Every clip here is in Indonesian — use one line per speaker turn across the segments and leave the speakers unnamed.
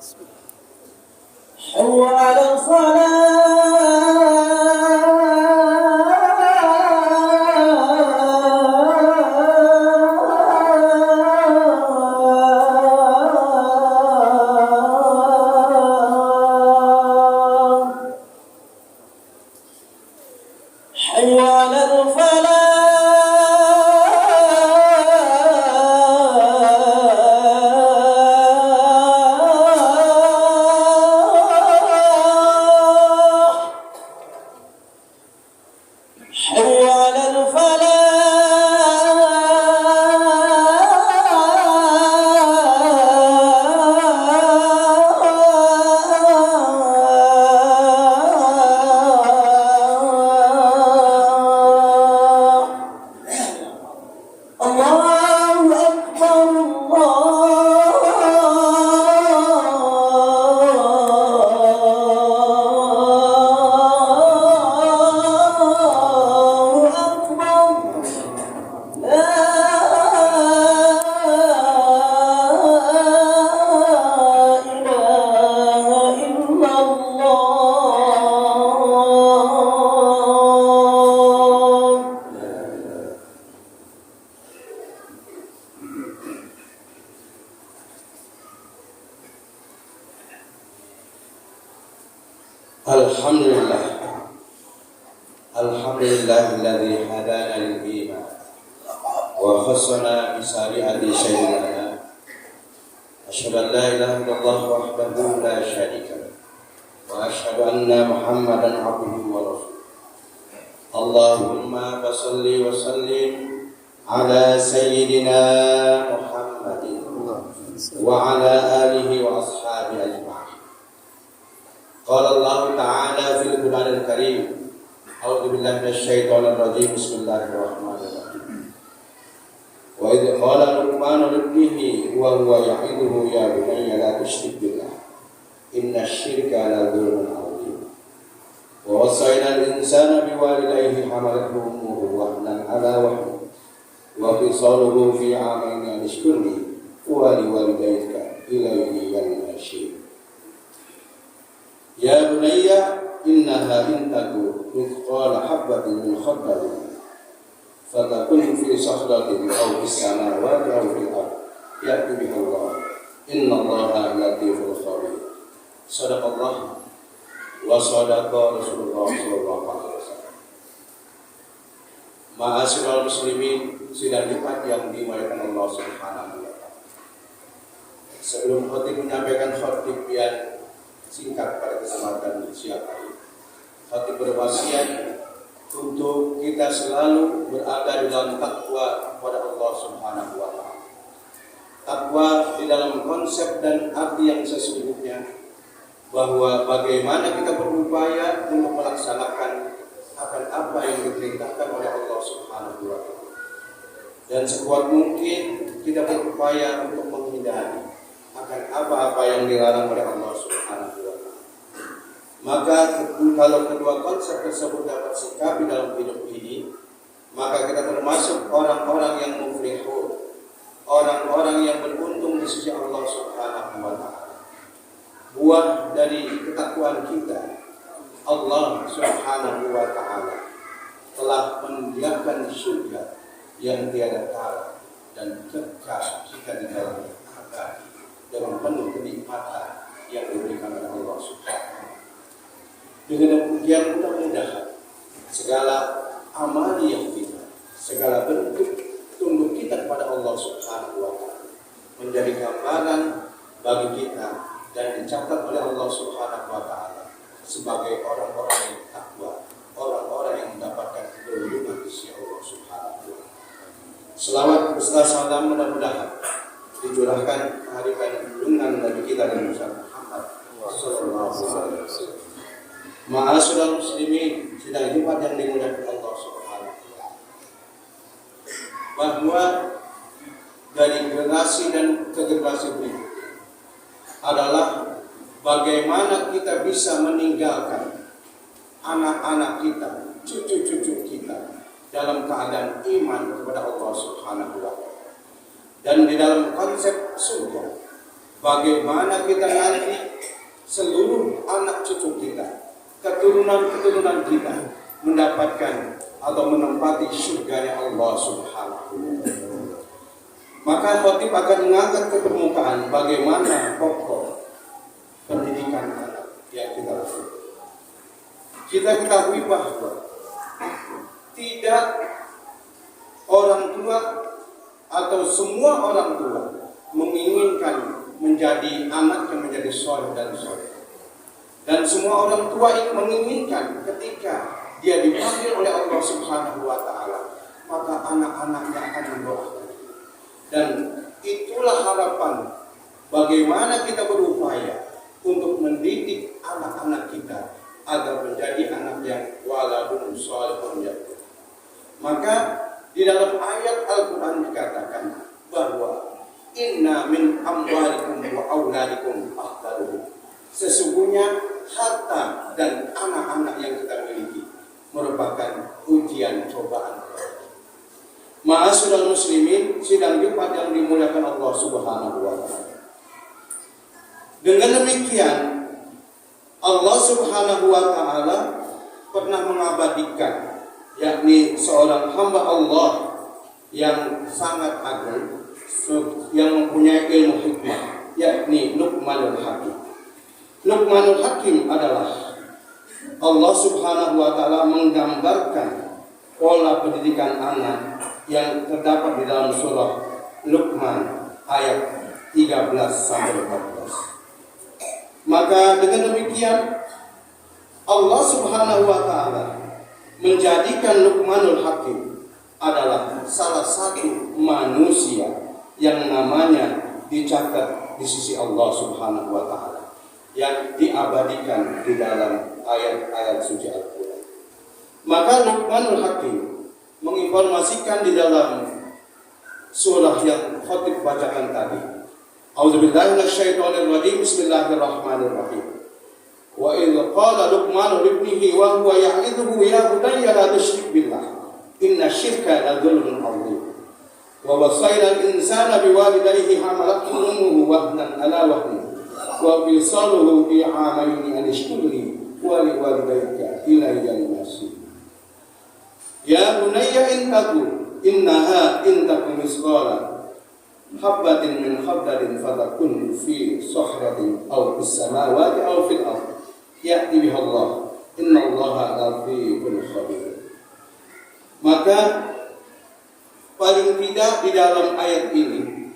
حي على الصلاة حي على الفلاح حي على الفلاح الله أكبر الله أكبر لا إله إلا الله
Alhamdulillahilladzi hadana lil iman wa khassana bi syari'ati sayyidina. Asyhadu an la ilaha illallah wahdahu la syarika lahu wa asyhadu anna Muhammadan abduhu wa rasuluh. Allahumma shalli wa sallim ala sayyidina Muhammadin wa ala alihi wa ashabihi ajma'in. Qala Allah ta'ala fil Qur'anil Karim. A'udzu billahi minasyaitonir rajim. Bismillahirrahmanirrahim. Wa idh qala Luqman libnihi wa huwa ya'iduhu ya bunayya la tusyrik billah innasyirka la dzulmun 'adzim. Wa wassayna al-insana biwalidayhi hamalathu ummuhu wahnan 'ala wahnin wa fisaluhu fi 'amayn an ishkur li wa liwalidayka ilayhi al-mashir. Ya bunayya innaha in taku mithqala habatin min khardalin fatakun fi sakhratin aw fis samawati aw fil ardh ya'ti biha Allah innallaha latiful khabir. Shadaqallah wa shadaqa Rasulullah sallallahu alaihi wasallam. Ma'asyiral muslimin sidang Jumat yang dimuliakan Allah Subhanahu wa taala. Sebelum khatib menyampaikan khutbah yang singkat pada kesempatan siang hari, khatib berwasiat untuk kita selalu berada di dalam takwa kepada Allah Subhanahu wa taala. Takwa di dalam konsep dan arti yang sesungguhnya, bahwa bagaimana kita berupaya untuk melaksanakan akan apa yang diperintahkan oleh Allah Subhanahu wa taala, dan sekuat mungkin kita berupaya untuk menghindari akan apa-apa yang dilarang oleh Allah Subhanahu wa taala. Maka kalau kedua konsep tersebut dapat sikapi dalam hidup ini, maka kita termasuk orang-orang yang muflihun, orang-orang yang beruntung di sisi Allah Subhanahu wa taala. Buah dari ketakwaan kita, Allah Subhanahu wa taala telah menyediakan surga yang tiada tara dan kekal jika di dalamnya abadi dengan penuh kenikmatan yang diberikan oleh Allah Subhanahu. Dengan demikian mudah-mudahan segala amaliyah kita, segala bentuk tunduk kita kepada Allah Subhanahu wa taala menjadi gambaran bagi kita dan dicatat oleh Allah Subhanahu wa taala sebagai orang-orang yang takwa, orang-orang yang mendapatkan perlindungan di sisi Allah Subhanahu wa taala. Selawat beserta salam mudah-mudahan dicurahkan kehadiran junjungan Nabi kita dan Muhammad sallallahu alaihi wasallam. Ma'asyiral muslimin sidang Jumat yang dimuliakan Allah Subhanahu wa taala, bahwa dari generasi dan ke generasi berikutnya adalah bagaimana kita bisa meninggalkan anak-anak kita, cucu-cucu kita dalam keadaan iman kepada Allah Subhanahu wa taala. Dan di dalam konsep surga, bagaimana kita nanti seluruh anak cucu kita, keturunan-keturunan kita mendapatkan atau menempati surganya Allah Subhanahu wa Ta'ala. Maka khotib akan mengangkat ke permukaan bagaimana pokok pendidikan anak yang kita lakukan. Kita ketahui bahwa tidak orang tua atau semua orang tua menginginkan menjadi anak yang menjadi soleh dan soleh. Dan semua orang tua menginginkan ketika dia dipanggil oleh Allah Subhanahu wa Ta'ala, maka anak-anaknya akan mendoakan. Dan itulah harapan bagaimana kita berupaya untuk mendidik anak-anak kita agar menjadi anak yang waladun shalihun yad'u. Maka di dalam ayat Al-Quran dikatakan bahwa inna min amwalikum wa auladikum afdaluhum. Sesungguhnya harta dan anak-anak yang kita miliki merupakan ujian cobaan. Ma'asyiral muslimin, sidang Jumat yang dimuliakan Allah Subhanahu wa Ta'ala. Dengan demikian Allah Subhanahu wa Ta'ala pernah mengabadikan, yakni seorang hamba Allah yang sangat agung, yang mempunyai ilmu hikmah, yakni Luqmanul Hakim. Luqmanul Hakim adalah Allah Subhanahu wa Ta'ala menggambarkan pola pendidikan anak yang terdapat di dalam surah Luqman ayat 13 sampai 14. Maka dengan demikian Allah Subhanahu wa Ta'ala menjadikan Luqmanul Hakim adalah salah satu manusia yang namanya dicatat di sisi Allah Subhanahu wa Ta'ala, yang diabadikan di dalam ayat-ayat suci Al-Quran. Maka Luqmanul Hakim menginformasikan di dalam surah yang khotib bacakan tadi. A'udzubillahi minasyaitonir rajim. Bismillahirrahmanirrahim. Wa idz qala Luqmanu libnihi wa huwa ya'idhuhu ya bunayya la tusyrik billah inna syirka la dzulmun 'adzim. Wa wasaina al-insana biwalidayhi hamalathu ummuhu wahnan 'ala wahnin wa fisaluhu fi 'amayn an ishkur li wa li walidayka ilayya al-masir. Ya bunayya innaha in takum misqala habbatin min khardalin fatakun fi sahratin aw fis samawati aw fil ardh ya'ti biha Allah innallaha latifun khabir. Maka paling tidak di dalam ayat ini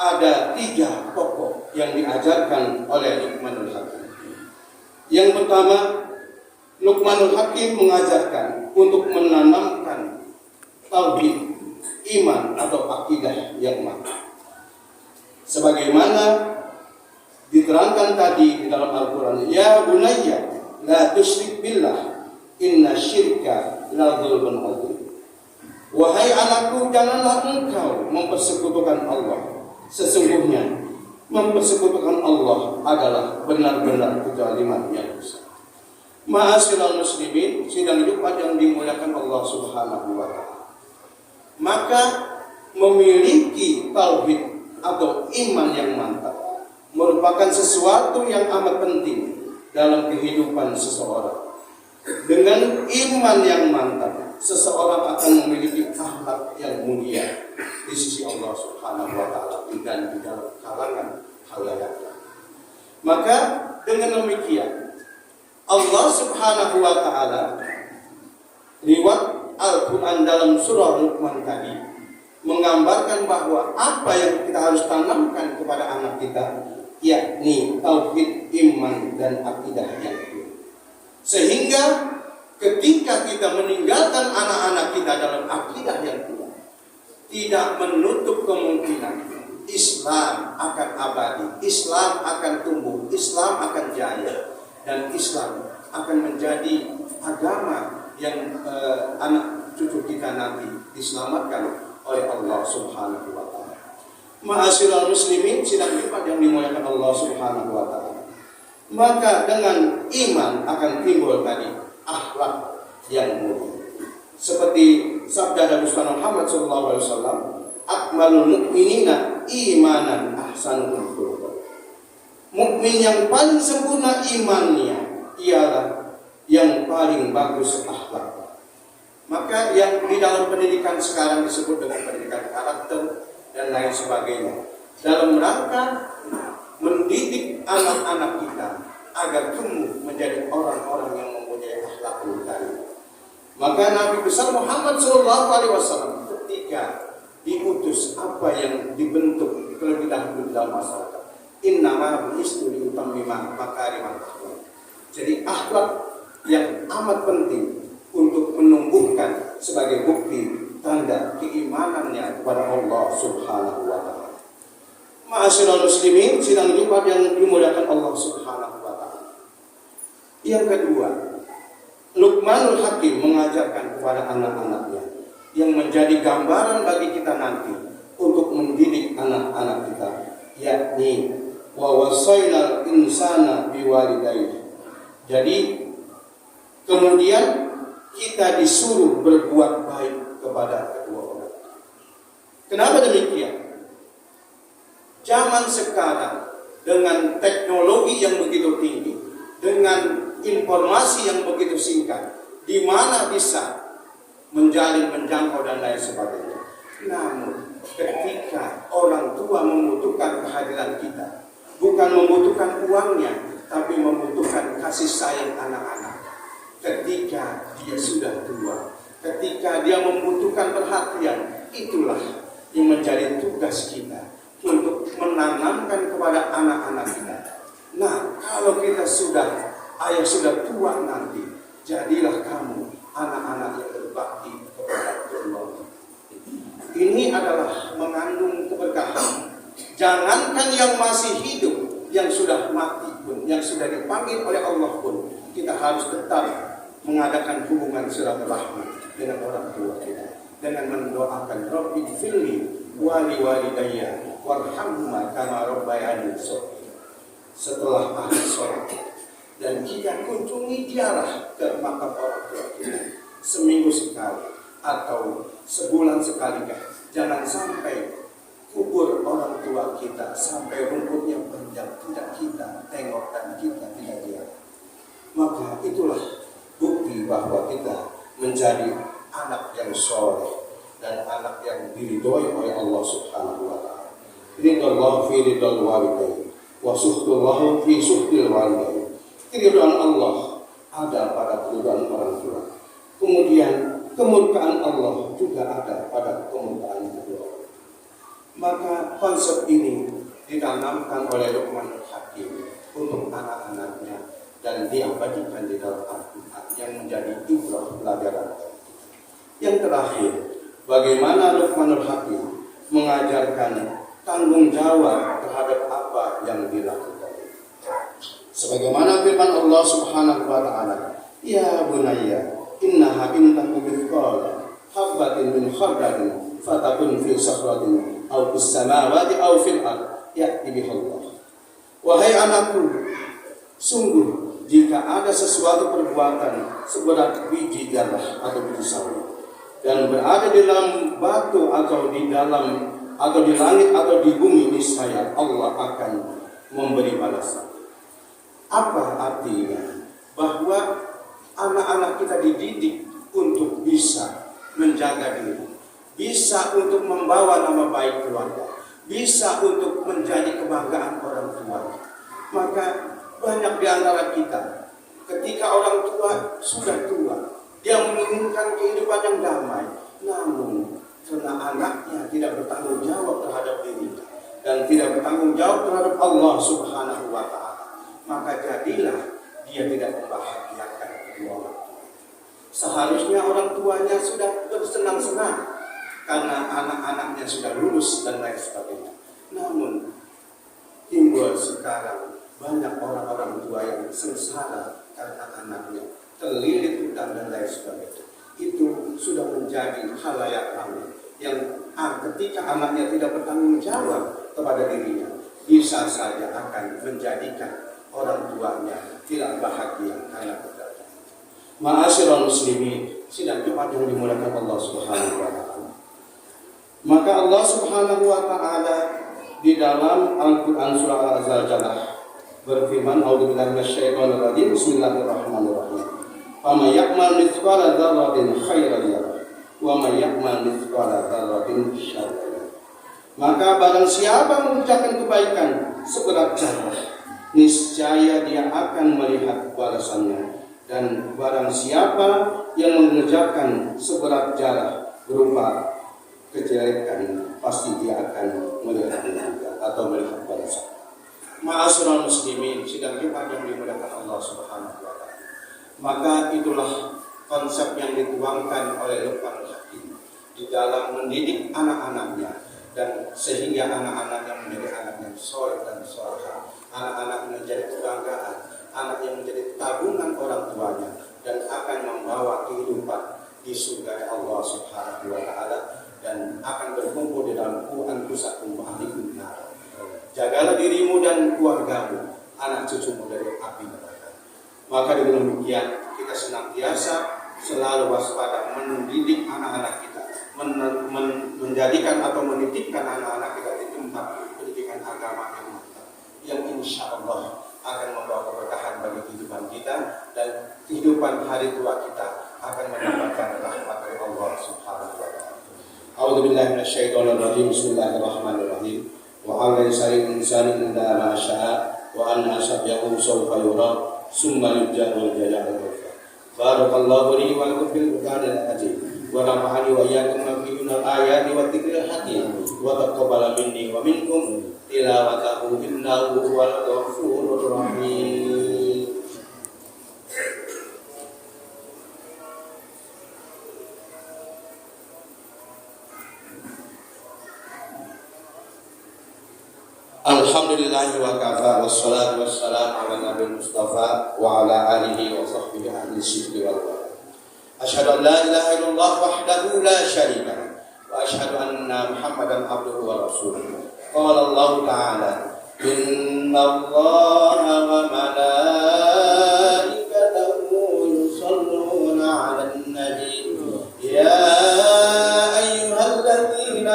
ada 3 pokok yang diajarkan oleh Luqmanul Hakim. Yang pertama, Luqmanul Hakim mengajarkan untuk menanamkan tauhid, iman atau akidah yang mantap. Sebagaimana diterangkan tadi di dalam Al-Quran, ya bunayya la tusyrik billah inna syirka la dzulmun 'adzim. Wahai anakku, janganlah engkau mempersekutukan Allah. Sesungguhnya mempersekutukan Allah adalah benar-benar kezaliman yang besar. Ma'asyiral muslimin, sidang Jumat yang dimuliakan Allah Subhanahu wa Ta'ala. Maka memiliki tauhid atau iman yang mantap merupakan sesuatu yang amat penting dalam kehidupan seseorang. Dengan iman yang mantap, seseorang akan memiliki akhlak yang mulia di sisi Allah Subhanahu wa Ta'ala dan di dalam kalangan khalayak. Maka dengan demikian Allah Subhanahu wa Ta'ala lewat Al-Quran dalam surah Luqman tadi menggambarkan bahwa apa yang kita harus tanamkan kepada anak kita, yakni tauhid, iman dan akidah yang kuat. Sehingga ketika kita meninggalkan anak-anak kita dalam akidah yang kuat, tidak menutup kemungkinan Islam akan abadi, Islam akan tumbuh, Islam akan jaya, dan Islam akan menjadi agama yang anak cucu kita nanti diselamatkan oleh Allah Subhanahu wa Ta'ala. Ma'asyiral muslimin, sidang Jumat yang dimuliakan Allah Subhanahu wa Ta'ala. Maka dengan iman akan timbul tadi akhlak yang mulia. Seperti sabda Nabi Muhammad SAW, akmalul mu'minina imanan ahsanuhum khuluqan. Mukmin yang paling sempurna imannya ialah yang paling bagus akhlaknya. Maka yang di dalam pendidikan sekarang disebut dengan pendidikan karakter dan lain sebagainya, dalam rangka mendidik anak-anak kita agar tumbuh menjadi orang-orang yang mempunyai akhlakul karim. Maka Nabi besar Muhammad SAW ketika diutus apa yang dibentuk terlebih dahulu dalam masyarakat, innama bu'istu liutammima makarimal akhlaq. Jadi akhlak yang amat penting untuk menumbuhkan sebagai bukti tanda keimanannya kepada Allah Subhanahu wa taala. Ma'asyiral muslimin, sidang Jumat yang dimuliakan Allah Subhanahu wa taala. Yang kedua, Luqmanul Hakim mengajarkan kepada anak-anaknya yang menjadi gambaran bagi kita nanti untuk mendidik anak-anak kita, yakni wa wasainal insana biwalidayhi. Jadi kemudian kita disuruh berbuat baik kepada kedua orang. Kenapa demikian? Zaman sekarang dengan teknologi yang begitu tinggi, dengan informasi yang begitu singkat, di mana bisa menjangkau dan lain sebagainya. Namun ketika orang tua membutuhkan kehadiran kita, bukan membutuhkan uangnya, tapi membutuhkan kasih sayang anak-anak. Ketika dia sudah tua, ketika dia membutuhkan perhatian, itulah yang menjadi tugas kita untuk menanamkan kepada anak-anak kita. Nah, kalau kita ayah sudah tua nanti, jadilah kamu anak-anak yang berbakti kepada Allah. Ini adalah mengandung keberkahan. Jangankan yang masih hidup, yang sudah mati pun, yang sudah dipanggil oleh Allah pun, kita harus tetap mengadakan hubungan silaturahmi dengan orang tua kita, dengan mendoakan Rabbi firli wali walidayya warhamhuma kama rabbayani shaghira. Setelah akhir sholat dan kita kunjungi ziarah ke makam orang tua kita seminggu sekali atau sebulan sekali. Jangan sampai kubur orang tua kita sampai rumputnya panjang tidak kita tengok dan kita tidak lihat. Maka itulah bukti bahwa kita menjadi anak yang soleh dan anak yang diridhoi oleh Allah Subhanahu wa taala. Ridallahu fi ridal walidain wa suhtullahu fi suhtil walidain. Keridhaan Allah ada pada keridhaan orang tua. Kemudian kemurkaan Allah juga ada pada kemurkaan kedua orang. Maka konsep ini ditanamkan oleh Luqmanul Hakim untuk anak-anaknya dan diabadikan di dalam Al-Quran yang menjadi ibrah pelajaran. Yang terakhir, bagaimana Luqmanul Hakim mengajarkan tanggung jawab terhadap apa yang dilakukan. Sebagaimana firman Allah Subhanahu wa taala, "Ya bunayya, innaha in taku mithqala habatin min khardalin fatakun fi sakhratin aw fis samawati aw fil ard ya'ti biha Allah." Wahai anakku, sungguh jika ada sesuatu perbuatan seberat biji darah atau biji sawi dan berada di dalam batu atau di langit atau di bumi, niscaya Allah akan memberi balasan. Apa artinya? Bahwa anak-anak kita dididik untuk bisa menjaga diri, bisa untuk membawa nama baik keluarga, bisa untuk menjadi kebanggaan orang tua. Maka banyak di antara kita, ketika orang tua sudah tua, dia menginginkan kehidupan yang damai, namun karena anaknya tidak bertanggung jawab terhadap dirinya dan tidak bertanggung jawab terhadap Allah Subhanahu wa taala, maka jadilah dia tidak membahagiakan kedua orang tua. Seharusnya orang tuanya sudah bersenang-senang karena anak-anaknya sudah lulus dan lain sebagainya. Namun timbul sekarang banyak orang-orang tua yang sengsara karena anaknya terlilit hutang dan lain sebagainya. Itu sudah menjadi khalayak ramai yang ketika anaknya tidak bertanggung jawab kepada dirinya, bisa saja akan menjadikan orang tuanya tidak bahagia karena keadaan. Ma'asyiral muslimin, sidang Jumat yang dimuliakan Allah Subhanahu wa taala. Maka Allah Subhanahu wa taala di dalam Al-Qur'an surah Al-Zalzalah berfirman, "A'udzubillahi minasyaitonir rajim. Bismillahirrahmanirrahim. Faman ya'mal mithqala dzarratin khairan yarah, wa man ya'mal mithqala dzarratin syarran yarah." Maka barang siapa mengerjakan kebaikan seberat zarah, niscaya dia akan melihat balasannya. Dan barang siapa yang mengerjakan seberat zarah berupa kejelekan, pasti dia akan melihatnya juga atau melihat balasan. Ma'asyiral muslimin, sidang Jumat yang dimuliakan Allah Subhanahu wa taala. Maka itulah konsep yang dituangkan oleh Luqmanul Hakim di dalam mendidik anak-anaknya, dan sehingga anak-anak yang menjadi anak yang soleh dan solehah, anak-anak yang menjadi kebanggaan, anak yang menjadi tabungan orang tuanya, dan akan membawa kehidupan di surga Allah Subhanahu wa taala, dan akan berkumpul di dalam anfusakum wa ahlikum nar. Jagalah dirimu dan keluargamu, anak cucumu dari api neraka. Maka dengan demikian kita senantiasa selalu waspada mendidik anak-anak kita, menjadikan atau menitipkan anak-anak kita di tempat pendidikan agama yang mantap, yang insya Allah akan membawa keberkahan bagi kehidupan kita, dan kehidupan hari tua kita akan mendapatkan rahmat dari Allah Subhanahu wa taala. A'udzubillahi minasyaitonir rajim. Bismillahirrahmanirrahim. Wa 'ala lisani insani idza ma syaa wa anna sa'yahu sawfa yura summa yujza'ul jazaa'al awfa. Barakallahu li wa lakum fil Qur'anil azim. Wa nafa'ani wa iyyakum bima ayati wa dzikril hakim. Wa taqabbal minni wa minkum tilawatahu innahu huwal ghafurur rahim. Alhamdulillah wa kafa, wassalatu wassalamu ala nabiyil mustafa wa ala alihi wa sahbihi ahli sidqi wal wala. Asyhadu an la ilaha illallah wahdahu la syarika lahu wa asyhadu anna Muhammadan abduhu wa rasuluh. Qala Allah ta'ala, inna Allaha wa malaikatahu yusholluna 'alan nabi ya ayyuhalladzina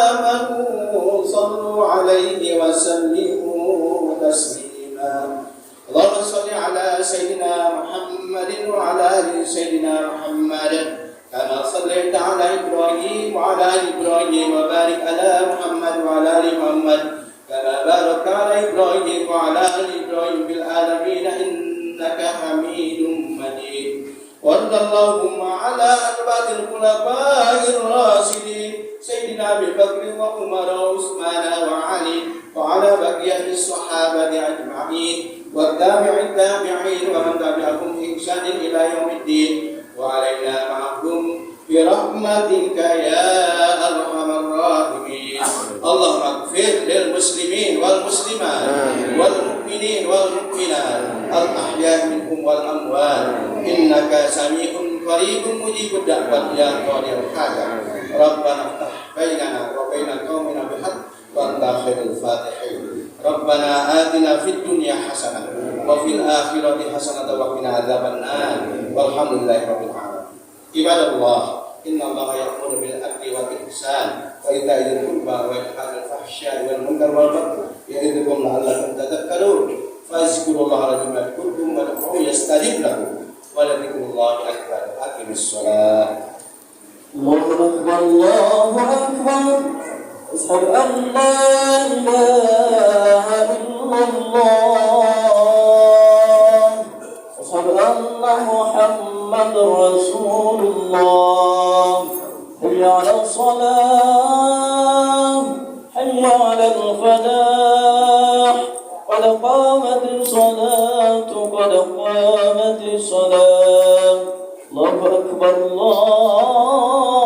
amanu sallu 'alaihi wa sallimu taslima. Allahumma shalli 'ala sayyidina Muhammadin wa 'ala ali sayyidina Muhammad kama shallaita 'ala Ibrahim wa 'ala ali Ibrahim wa barik 'ala Muhammad wa 'ala ali Muhammad kama barakta 'ala Ibrahim wa 'ala ali Ibrahim bil alamin innaka Hamidum Majid. Wa Allahumma 'ala arba'il khulafa'ir rasyidin sayyidina Abi Bakr wa Umar wa Utsman wa Ali wa 'ala baqiyati sahabati ajma'in wa tabi'in tabi'in wa man tabi'ahum bi ihsanin ila yaumiddin wa 'alaina ma'ahum bi rahmatika ya arhamar rahimin. Allahumma ighfir lil muslimin wal muslimat wal mu'minin wal mu'minat al ahya'i minhum wal amwat innaka sami'un qaribun mujibud da'wat ya qadil hajat. Rabbana iftah bainana wa baina qaumina bil haqq wa anta khairul fatihin. Rabbana atina fid dunya hasanah wa fil akhirati hasanah wa qina adzabannar. Walhamdulillahi rabbil alamin. Ibadallah, inna Allaha ya'muru bil adli wal ihsan wa ita'i dzil qurba wa yanha 'anil fahsya'i wal munkar wal baghi ya'idukum la'allakum tadhakkarun. Fazkurullaha yadhkurkum wa ud'uhu yastajib lakum wa la dzikrullahi akbar. Aqimis shalah.
Allahu Akbar, Allahu Akbar. Asyhadu an la ilaha illallah. Asyhadu anna Muhammadar Rasulullah. Hayya 'alas shalah, hayya 'alal falah. Qad qamatis salatu, qad qamatis salah. Allahu Akbar, Allah.